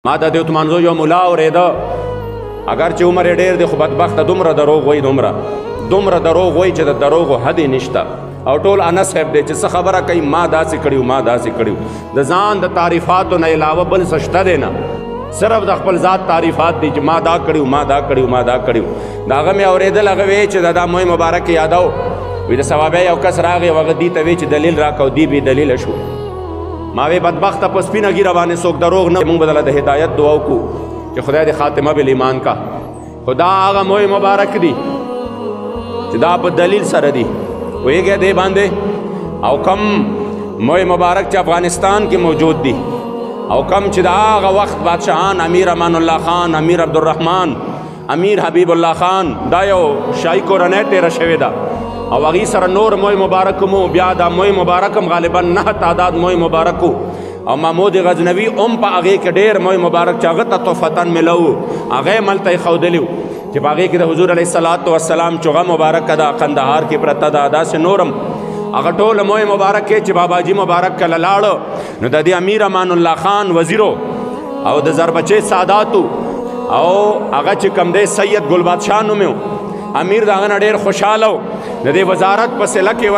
ما د دې تمنځو یو ملا اورېده اگر چې عمر یې ډېر دی خو بدبخته دومره دروغ وایي دومره دروغ وایي چې د دروغو حد یې نشته او ټول انس صاحب دی چې څه خبره کوي ما داسې کړي د ځان د تعریفاتو نه علاوه بل څه شته دی نه صرف د خپل ذات تعریفات دي چې ما دا کړي د هغه مې اورېدل هغه وی چې دا موی مبارک یادو وی د ثوابه یو کس راغی هغه دې ته وی چې دلیل راکړو دی بې دلیله شو ما وی بدبخته په سپینه ږیره باندې څوک دروغ نه موږ بدله د هدایت دعا وکړو چې خدای دې خاتمه بالایمان کا خدا هغه موی مبارک دی چې دا په دلیل سره دی ویږي دې باندې او کم موی مبارک چې افغانستان کې موجود دی او کم چې دا هغه وخت بادشاهان امیر امان الله خان امیر عبدالرحمن امیر حبیب الله خان دا یو شاهي کورنۍ تېره شوې ده او هغې سره نور موی مبارک مو بیا دا موی مبارک هم غالبا 9 تعداد موی مبارک او محمود غزنوي هم په هغې کې ډېر موی مبارک چې هغه ته تحفتن ملو هغه یې ملته ایښودلي چې په هغې کې د حضور علیه الصلاة والسلام چغه مبارکه ده قندهار کې پرته ده داسې نورم هغه ټول موی مبارک کې چې باباجي مبارک کله لاړه نو د دې امیر امان الله خان وزیرو او د زربچې ساداتو او هغه چې کوم دی سید ګل بادشاه نوم امیر د هغه نه ډېر خوشحاله و د دې وزارت په صله کې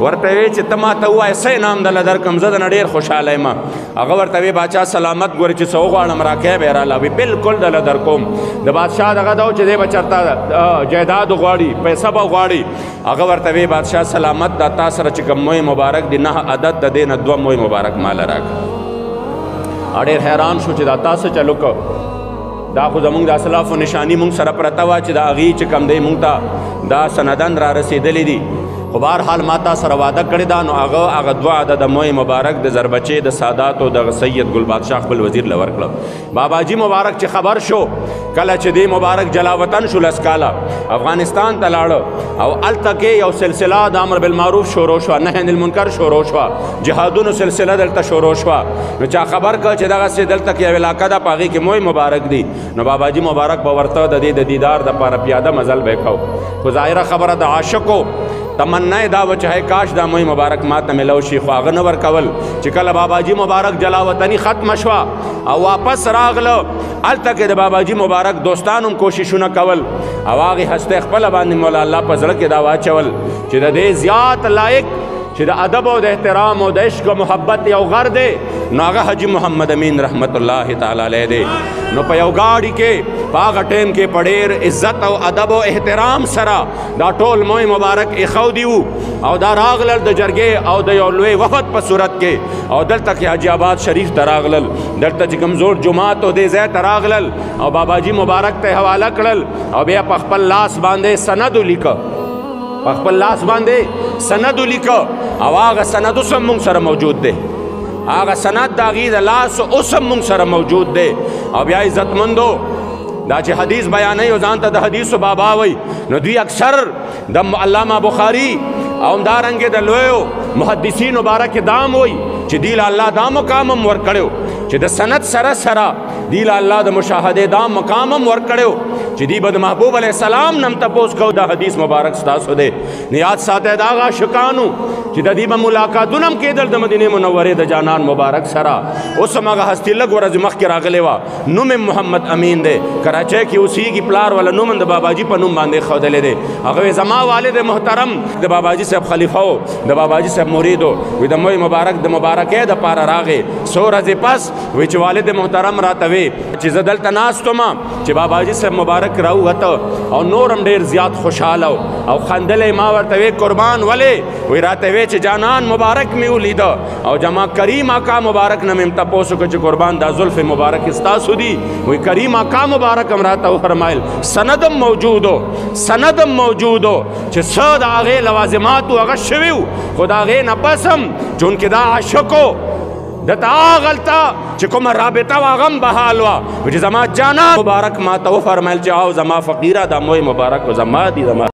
ورته وی چې ته ما ته ووایه څه انعام دله درکړم زه د نه ډېر خوشحاله یم هغه ورته وی باچا سلامت ګورې چې څه وغواړم راکی به یې راله وی بلکل دله در کوم د بادشاه دغه ده چې دی به چېرته جایداد غواړي پیسه به غواړي هغه ورته وی بادشاه سلامت دا تا سره چې کوم موی مبارک دی 9 عدد د دې نه 2 موی مبارک ماله راکړه ډېر حیران شو چې دا تاسو چلو کو دا خو زمونږ د اسلافو نشانی مونږ سره پرته وه چې د هغې چې کم دی مونږ ته دا سندن را رسېدلی دي خو بهرحال ما تا سره واده کړې ده نو هغه 2 عدد موی مبارک د زربچې د ساداتو د سید ګل بادشاه خپل وزیر له ورکړه باباجي مبارک چې خبر شو کله چې دی مبارک جلاوطن شو 10 کاله افغانستان ته لاړه او هلته کې یو سلسله د امر بالمعروف شروع شوه نهی عن المنکر شروع شوه جهادونو سلسله دلته شروع شوه نو چا خبر کړه چې دغسې دلته کې یو علاقه ده په هغې کې موی مبارک دی نو باباجي مبارک به ورته د دې د دیدار دپاره پیاده مزل به یې کو خو ظاهره خبره د عاشقو تمنا دا و چې کاش دا موی مبارک ما ته ملو شي خو هغه نه ورکول چې کله باباجي مبارک جلاوطني ختمه شوه او واپس راغله هلته کې د باباجي مبارک دوستانو هم کوششونه کول او هغې هستۍ خپله باندې مولا الله په زړه کې دا واچول چې د دې زیات لایق چې د ادب او د احترام او د عشق او محبت یو غر دی نو هغه حاجي محمد امین رحمت الله تعالی علیه دی نو په یو ګاډي کې په هغه ټایم کې په ډېر عزت او ادب او احترام سره دا ټول موی مبارک ایښودي وو او دا راغلل د جرګې او د یو لوی وفد په صورت کې او دلته کې حاجي آباد شریف ته راغلل دلته چې کوم زوړ جومات او دې ځای ته راغلل او باباجي مبارک ته حواله کړل او بیا په خپل لاس باندې سند ولیکه په خپل لاس باندې سند ولیکه او هغه سند اوس هم موږ سره موجود دی هغه سند د هغې د لاس اوس هم موږ سره موجود دی او بیا عزتمندو دا چې حدیث بیانوي او ځان ته د حدیثو بابا وایي نو دوی اکثر د علامه بخاري او همدارنګې د لویو محدثینو باره کې دام وایي چې دی له الله دا مقام هم ورکړی چې د سند سره سره دی له الله د مشاهدې دا مقام هم ورکړی چې دی به د محبوب علیه السلام نه هم تپوس کو دا حدیث مبارک ستاسو دی یاد ساتی د هغه عاشقانو چې د دې به ملاقاتونه هم کېدل د مدینې منورې د جانان مبارک سره اوس هم هغه هستي لږ ورځې مخکې راغلی وه نوم محمد امین دی کراچۍ کې اوسېږي پلار والا نوم د باباجي په نوم باندې ایښودلی دی هغه زما والد محترم د باباجي صاحب خلیفه و د باباجي صاحب مرید و وی د موی مبارک د مبارکۍ دپاره راغې څو ورځې پس وی چې والد محترم راته وی چې زه دلته ناست وم چې باباجي صاحب مبارک راووته او نور هم ډېر زیات خوشحاله او خندلی ما ورته وی قربان ولې وی راته وی چې جانان مبارک مې ولیده او جما کریم آقا مبارک نه مې تپوس وکړه چې قربان دا زلف مبارک ستاسو دي وی کریم آقا مبارک هم راته وفرمایل سندم موجودو چې څه د هغې لوازماتو هغه شوي وو خو د هغې نه بس هم چونکې دا عاشقو دته هغلته چې کومه رابطه وه هغه هم بحال وه چې زما جانان مبارک ما ته وفرمیل چې او زما فقیره دا موی مبارک زما دي